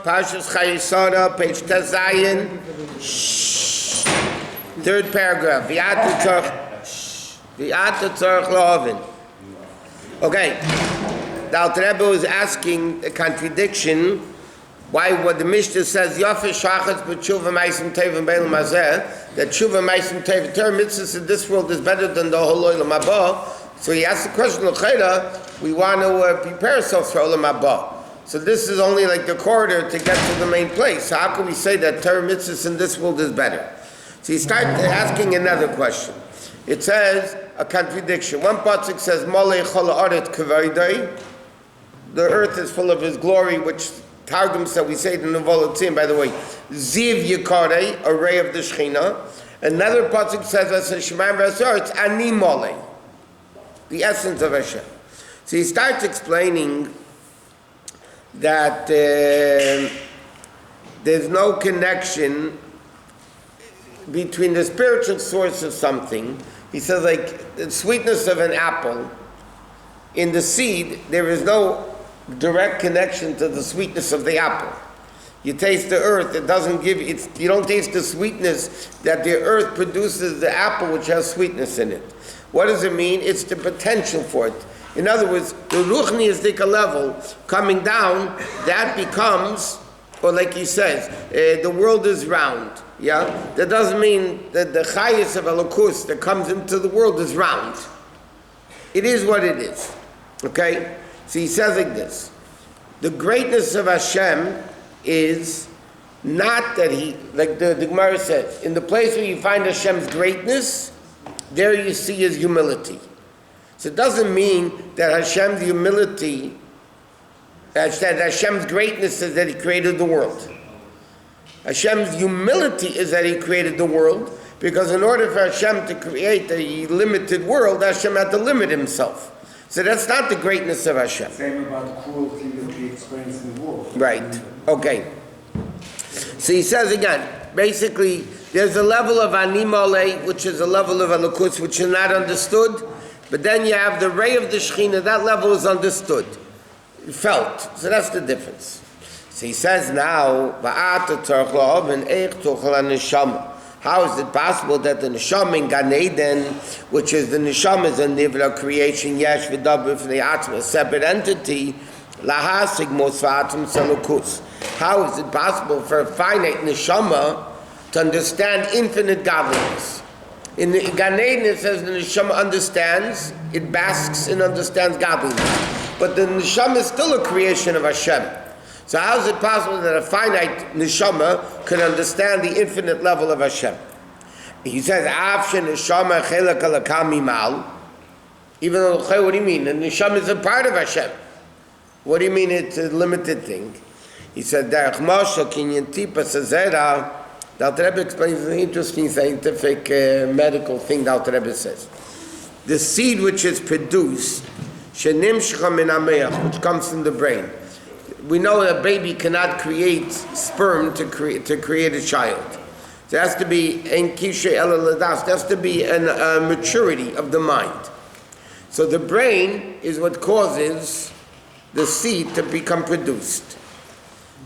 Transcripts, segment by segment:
Parshas Chayei, page Tezayin, third paragraph. V'ata tzorach lo'ovin. Okay, the Alter Rebbe was asking a contradiction. Why? What the Mishnah says, Yosef shachas b'tshuva ma'asim tevim b'elam hazeh, that tshuva ma'asim tevim, Torah mitzvahs in this world is better than the whole olam haba. So he asked the question, l'chayda, we want to prepare ourselves for olam haba. So this is only like the corridor to get to the main place. So how can we say that Torah mitzvahs in this world is better? So he started asking another question. It says a contradiction. One pasuk says, Molei chol ha'aretz k'vaydai, the earth is full of his glory, which Targum said, we say it in the Volotzim, by the way, Ziv Yikarei, a ray of the Shechina. Another pasuk says, it's Ani Molei, the essence of Hashem. So he starts explaining that there's no connection between the spiritual source of something. He says, like the sweetness of an apple, in the seed, there is no direct connection to the sweetness of the apple. You taste the earth, it doesn't give, you don't taste the sweetness that the earth produces the apple which has sweetness in it. What does it mean? It's the potential for it. In other words, the ruchniistic level coming down, that becomes, or like he says, the world is round. Yeah? That doesn't mean that the chayes of elokus that comes into the world is round. It is what it is. Okay? So he says like this, the greatness of Hashem is not that he, like the Gemara says, in the place where you find Hashem's greatness, there you see his humility. So it doesn't mean that Hashem's humility, that Hashem's greatness is that he created the world. Hashem's humility is that he created the world, because in order for Hashem to create a limited world, Hashem had to limit himself. So that's not the greatness of Hashem. Same about the cruelty that we experience in the world. Right. Okay. So he says again, basically, there's a level of animale, which is a level of elokus, which is not understood. But then you have the ray of the Shekhinah, that level is understood, felt. So that's the difference. So he says now, how is it possible that the neshama in Gan Eden, which is the neshama is a nivra creation, yesh v'daber f'nei atzma, a separate entity, lahasig mosvatim selukus. How is it possible for a finite neshama to understand infinite godliness? In the Gan Eden it says the neshama understands, it basks and understands godliness. But the neshama is still a creation of Hashem. So how is it possible that a finite neshama can understand the infinite level of Hashem? He says, neshama chelak alakam mimal. Even though, what do you mean? The neshama is a part of Hashem. What do you mean it's a limited thing? He said, derech moshe kinyan tipa sazera. The Alter Rebbe explains an interesting scientific medical thing the Alter Rebbe says. The seed which is produced, shenimshcha min hameach, which comes from the brain. We know that a baby cannot create sperm to create a child. There has to be ein kishe ela ladas. There has to be a maturity of the mind. So the brain is what causes the seed to become produced.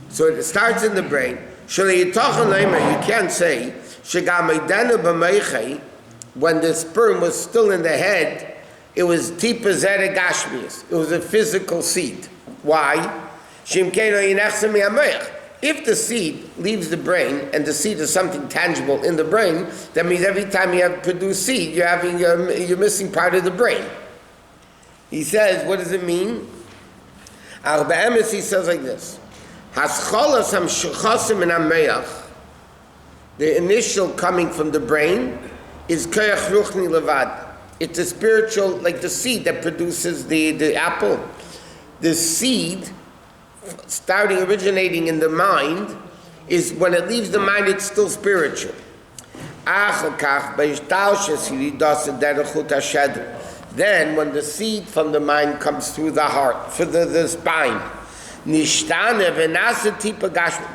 So it starts in the brain. You can't say when the sperm was still in the head, it was tipa zere gashmius. It was a physical seed. Why? If the seed leaves the brain, and the seed is something tangible in the brain, that means every time you have produced seed, you're missing part of the brain. He says, what does it mean? He says like this. The initial coming from the brain is koyach ruchni levad. It's a spiritual, like the seed that produces the apple. The seed, originating in the mind, is when it leaves the mind, it's still spiritual. Then, when the seed from the mind comes through the heart, for the spine,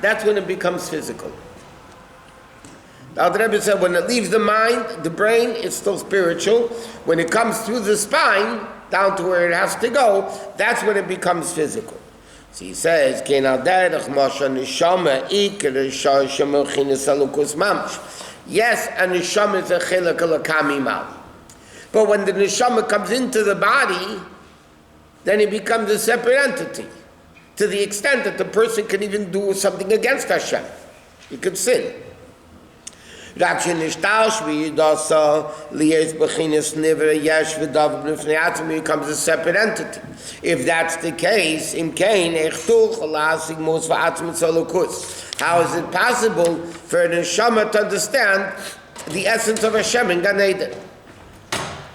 that's when it becomes physical. The Alter Rebbe said when it leaves the mind, the brain, it's still spiritual. When it comes through the spine, down to where it has to go, that's when it becomes physical. So he says, "Kein al derech moshe neshama iker shasham chinas alukus mamash." Yes, a neshama is a chilek alakamimal, but when the neshama comes into the body, then it becomes a separate entity, to the extent that the person can even do something against Hashem. He could sin. He becomes a separate entity. If that's the case, how is it possible for an neshama to understand the essence of Hashem in Gan Eden?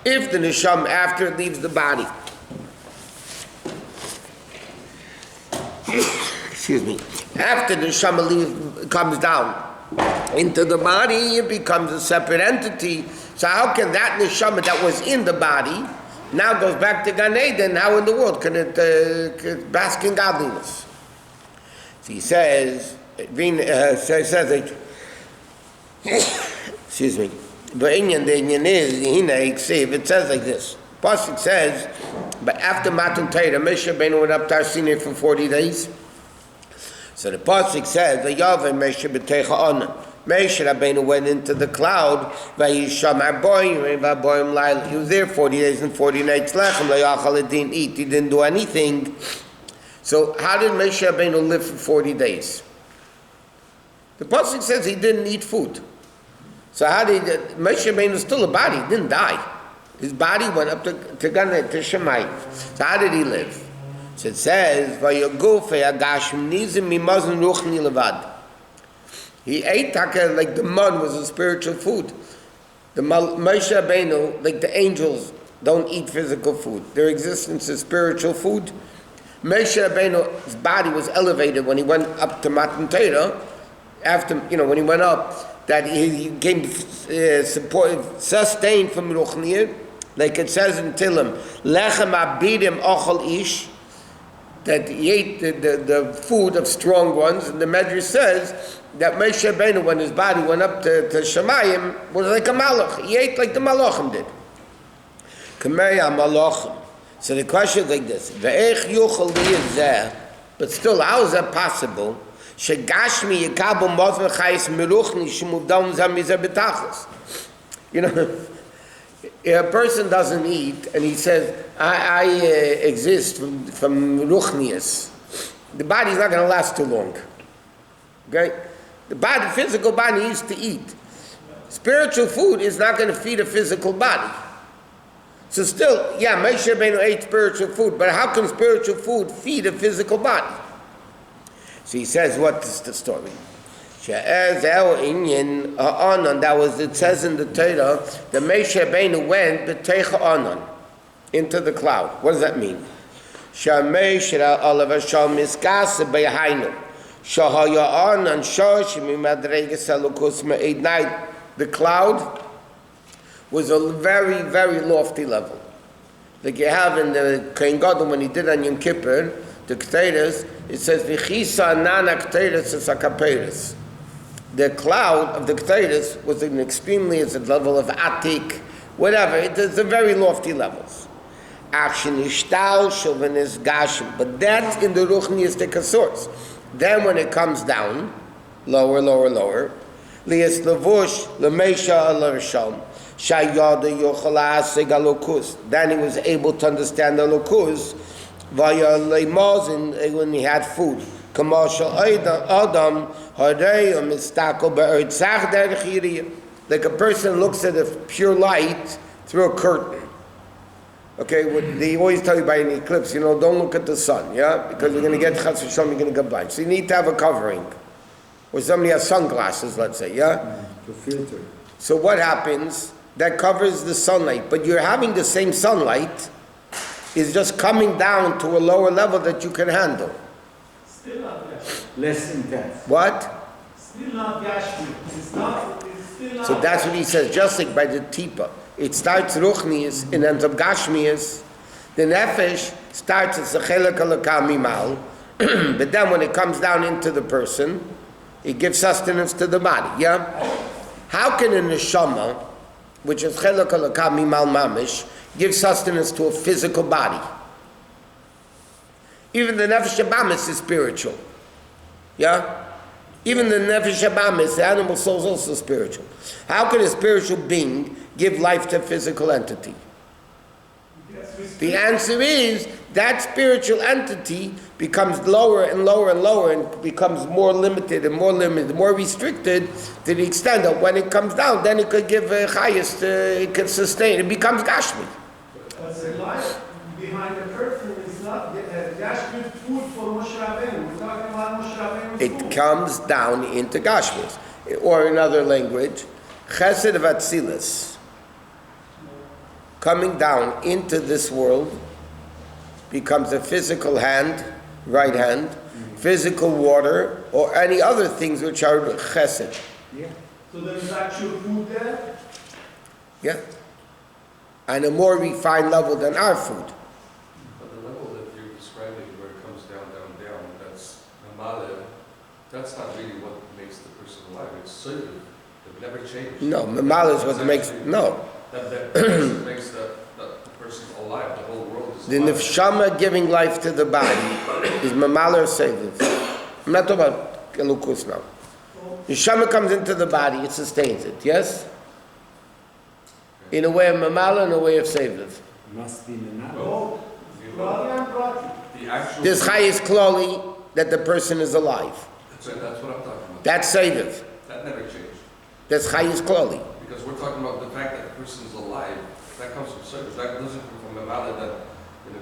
If the neshama, after it leaves the body, excuse me, after the neshama comes down into the body, it becomes a separate entity. So how can that neshama that was in the body now goes back to Gan Eden? How in the world can it bask in godliness? So he says, excuse me, but it says like this. Pasuk says, but after Matan Torah, Moshe Rabbeinu went up to Har Sinai for 40 days. So the pasuk says, "Vayaveh Moshe b'teicha onan." Moshe Rabbeinu went into the cloud. Vayisham arboim v'arboim laila. He was there 40 days and 40 nights. Lechem layachal, he didn't eat. He didn't do anything. So how did Moshe Rabbeinu live for 40 days? The pasuk says he didn't eat food. So how did Moshe Rabbeinu was still a body? He didn't die. His body went up to Gan Eden, to Shemayim. So how did he live? So it says, he ate like the man was a spiritual food. The Moshe Rabbeinu, like the angels, don't eat physical food. Their existence is spiritual food. Moshe Rabbeinu's body was elevated when he went up to Matan Torah. After, when he went up, that he came sustained from Ruchniah, like it says in Tillim, Lechem abidim ochel ish, that he ate the food of strong ones, and the Medrash says that Moshe Rabbeinu, when his body went up to Shemayim, was like a malach. He ate like the malachim did. Kamei malachim. So the question is like this: Ve'ech yuchal liyazeh, but still, how is that possible? Shegashmi yekabel mozme chayis meruchni shemuvdam zamizeh betachlis. If a person doesn't eat and he says, I exist from ruchnius, the body's not going to last too long. Okay? The physical body needs to eat. Spiritual food is not going to feed a physical body. So still, Moshe Rabbeinu ate spiritual food, but how can spiritual food feed a physical body? So he says, what is the story? That was, it says in the Torah, that Moshe Rabbeinu went b'teicha onan, into the cloud. What does that mean? The cloud was a very, very lofty level. Like you have in the Kohen Gadol when he did on Yom Kippur, the Keteiros, it says, V'chisa nana Keteiros es hakaperos. The cloud of the Keteiros was an extremely, it's a level of Atik, whatever, it's a very lofty levels. Action ishtal chauvinis gashim, but that's in the ruchniistic source. Then when it comes down, lower, lias levush lemesha alarsham shayada yochla segalokus. Then he was able to understand the lokus via lemazin when he had food. Kamashal adam harei mistakel be'ertzach derechiriya. Like a person looks at a pure light through a curtain. Okay, they always tell you by an eclipse, don't look at the sun, because you're going to get chas v'shalom, you're going to get blind. So you need to have a covering. Or somebody has sunglasses, let's say, To filter. So what happens? That covers the sunlight, but you're having the same sunlight, is just coming down to a lower level that you can handle. Still not Gashmi. Less intense. What? Still not Gashmi. It's still not. So that's what he says, just like by the tipa. It starts ruchnius and ends up gashmius. The nefesh starts as a chelek alakamimal, but then when it comes down into the person, it gives sustenance to the body. How can a neshama, which is chelek alakamimal mamish, give sustenance to a physical body? Even the nefesh habamis is spiritual. Yeah? Even the nefesh habamis, the animal soul, is also spiritual. How can a spiritual being give life to a physical entity? The answer is that spiritual entity becomes lower and lower and lower and becomes more limited, more restricted to the extent that when it comes down, then it could give a highest, it can sustain, it becomes Gashmi. But the life behind the person is not Gashmi food for Moshe Rabbeinu. We're talking about Moshe Rabbeinu's It food. comes down into Gashmis. Or in other language, Chesed of Atzilus. Coming down into this world becomes a physical hand, right hand, physical water, or any other things which are chesed. Yeah. So there is actual food there? Yeah. And a more refined level than our food. But the level that you're describing where it comes down, down, down, that's mamale, that's not really what makes the person alive. It's certain. It never changes. No, mamala is what That's makes, actually- no. That person makes the person alive. The whole world is The alive. nefshama giving life to the body is mamala or seviv. I'm not talking about elukus now. Neshama comes into the body, it sustains it, yes? In a way of mamala and a way of seviv. Must be menal. Oh, You Brati know, and Brati. the actual. There's chayes kloli that the person is alive. So that's what I'm talking about. That's seviv. That never changed. That's chayes kloli. Because we're talking about the fact that the person is alive. That comes from service. That doesn't come from the mallet that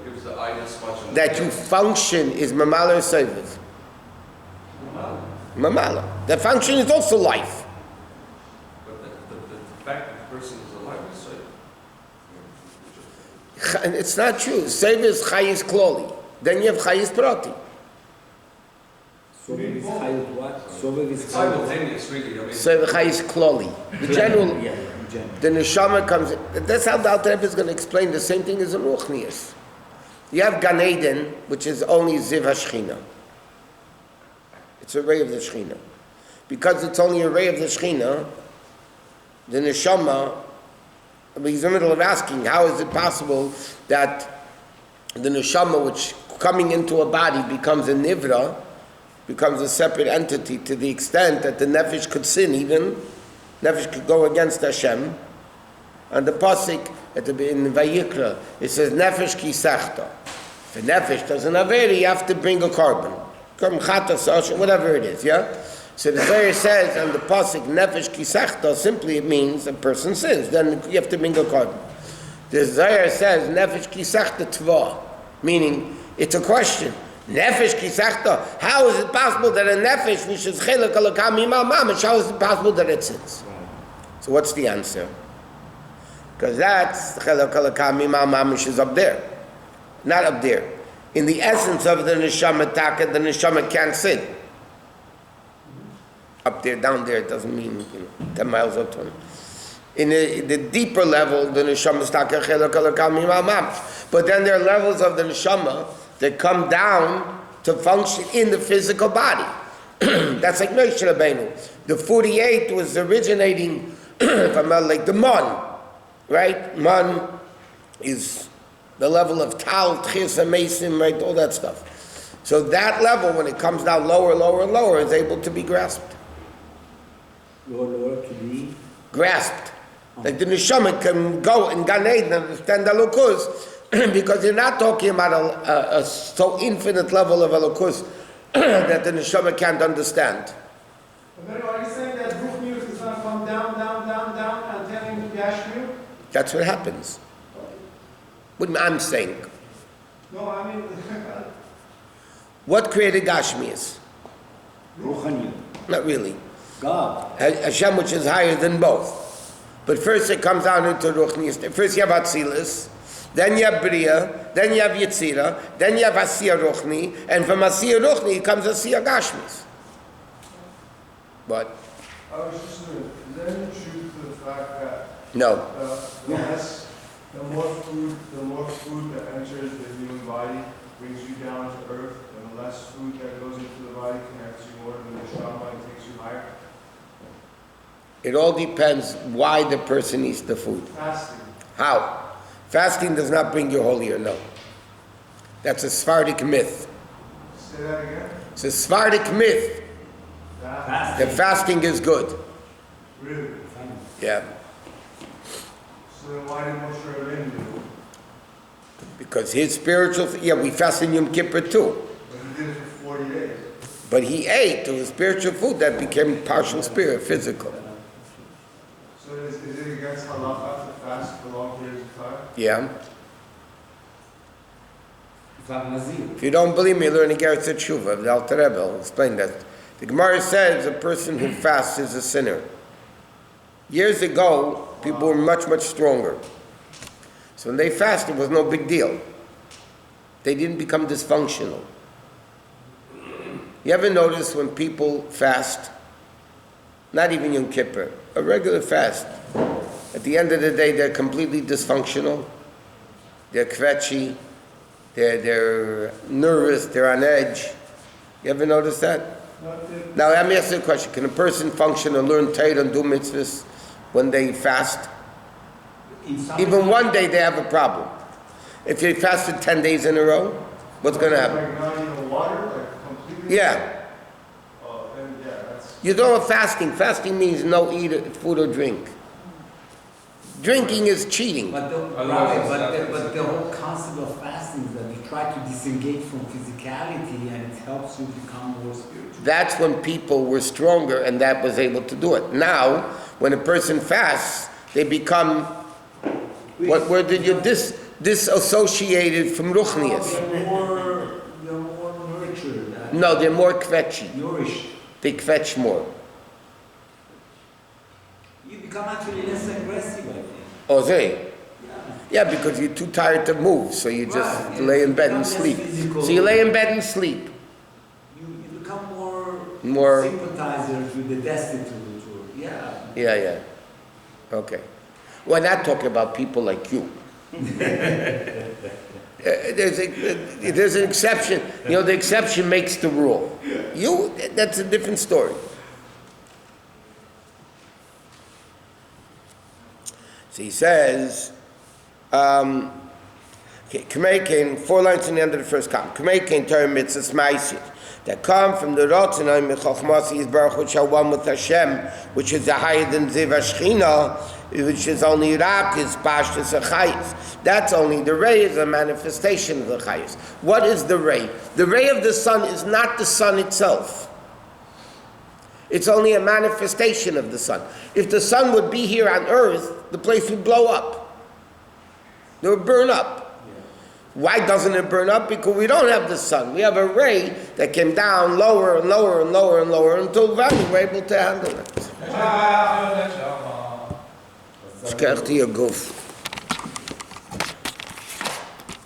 gives the eye this much. And That you function is mamala or seviv. Mamala. That function is also life. But the fact that the person is alive is service. And it's not true. Seviv is chayes kloli. Then you have chayes prati. Sovev is chayot what? Sovev is It's chayot. simultaneous, really. I mean, So chayes kloli. The general. Yeah, in general. The neshama comes. That's how the Alter Rebbe is going to explain the same thing as in Ruchnius. You have Gan Eden, which is only Ziv HaShechina. It's a ray of the Shechina. Because it's only a ray of the Shechina, the neshama, he's in the middle of asking, how is it possible that the neshama, which coming into a body becomes a nivra, becomes a separate entity to the extent that the nefesh could sin even, nefesh could go against Hashem. And the pasuk in Vayikra, it says nefesh ki sechta. If a nefesh doesn't have it, you have to bring a carbon, whatever it is. Yeah. So the Zohar says, and the pasuk nefesh ki sechta, simply it means a person sins. Then you have to bring a carbon. The Zohar says nefesh ki sechta tva, meaning it's a question. Nefesh kisachta. How is it possible that a nefesh which is chelak alakam imal mamish? How is it possible that it sins? So what's the answer? Because that's chelak alakam imal mamish is up there, not up there. In the essence of the neshama taka, the neshama can't sin. Up there, down there, it doesn't mean 10 miles up to him. In the deeper level, the neshama is taka chelak alakam imal mamish. But then there are levels of the neshama that come down to function in the physical body. That's like Moshe Rabbeinu. The 48 was originating from like the man, right? Man is the level of tal, tchis, amesim, right? All that stuff. So that level, when it comes down lower, lower, lower, is able to be grasped. Lower to be. Grasped. Like the neshama can go in Gan Eden and understand the lukus, because you're not talking about a so infinite level of elokus that the neshama can't understand. But are you saying that Ruch News is going to come down, down, down, down, and turn into Gashmi? That's what happens. What I'm saying. No, I mean, What created Gashmias? Ruchani. Not really. God. Hashem, which is higher than both. But first it comes down into Ruchnius. First you have Atzilus, then you have Bria, then you have Yetzira, then you have Asiyah Ruchni, and from Asiyah Ruchni comes Asiyah Gashmis. What? I was just wondering, is there any truth to the fact that No. the more food that enters the human body brings you down to earth, and the less food that goes into the body connects you more to the neshama and takes you higher? It all depends why the person eats the food. Fasting. How? Fasting does not bring you holier, no. That's a Sephardic myth. Say that again? It's a Sephardic myth that fasting is good. Really? Yeah, So then why did Moshe Rabbeinu do it? because his spiritual, we fast in Yom Kippur too. But he did it for 40 days. But he ate of the spiritual food that became partial spirit, physical. So is it against halacha to fast for long periods of time? Yeah. It's like Nazir. If you don't believe me, learn Igeretz Tshuva. The Alter Rebbe will explain that. The Gemara says a person who fasts is a sinner. Years ago, people were much, much stronger. So when they fasted, it was no big deal. They didn't become dysfunctional. You ever notice when people fast, not even Yom Kippur, a regular fast, at the end of the day, they're completely dysfunctional. They're kvetchy. They're nervous. They're on edge. You ever notice that? Now, let me ask you a question. Can a person function and learn Torah and do mitzvahs when they fast? Even one day they have a problem. If they fasted 10 days in a row, what's going to happen? Like not even water, like completely? Yeah. Oh, then yeah, that's... You don't have fasting. Fasting means no eat food or drink. Drinking is cheating. But Otherwise, but the whole concept of fasting is that you try to disengage from physicality and it helps you become more spiritual. That's when people were stronger and that was able to do it. Now, when a person fasts, they become, where did you disassociated from Ruchnias? They're more nurtured. No, they're more kvetchy. Nourished. They kvetch more. You become actually less aggressive, I think. Oh, they? Yeah. Yeah, because you're too tired to move, so you just Right, lay in bed become and less sleep. physical. So you lay in bed and sleep. You become more More- sympathizers with the destitute. Yeah. Yeah. Okay. We're not talking about people like you. There's an exception. You know, the exception makes the rule. You, that's a different story. So he says, K'mei came, 4 lines in the end of the first column. K'mei came Torah mitzvahs ma'asid that come from the Rotzenai Mechochmasi is Baruch which are one with Hashem, which is a higher than Ziv Ashchina, which is only Rak, is Pashtus Achayis. That's only, the ray is a manifestation of the Chayis. What is the ray? The ray of the sun is not the sun itself. It's only a manifestation of the sun. If the sun would be here on earth, the place would blow up. It would burn up. Why doesn't it burn up? Because we don't have the sun. We have a ray that came down lower and lower and lower and lower until finally we're able to handle it. Shkechti a goof.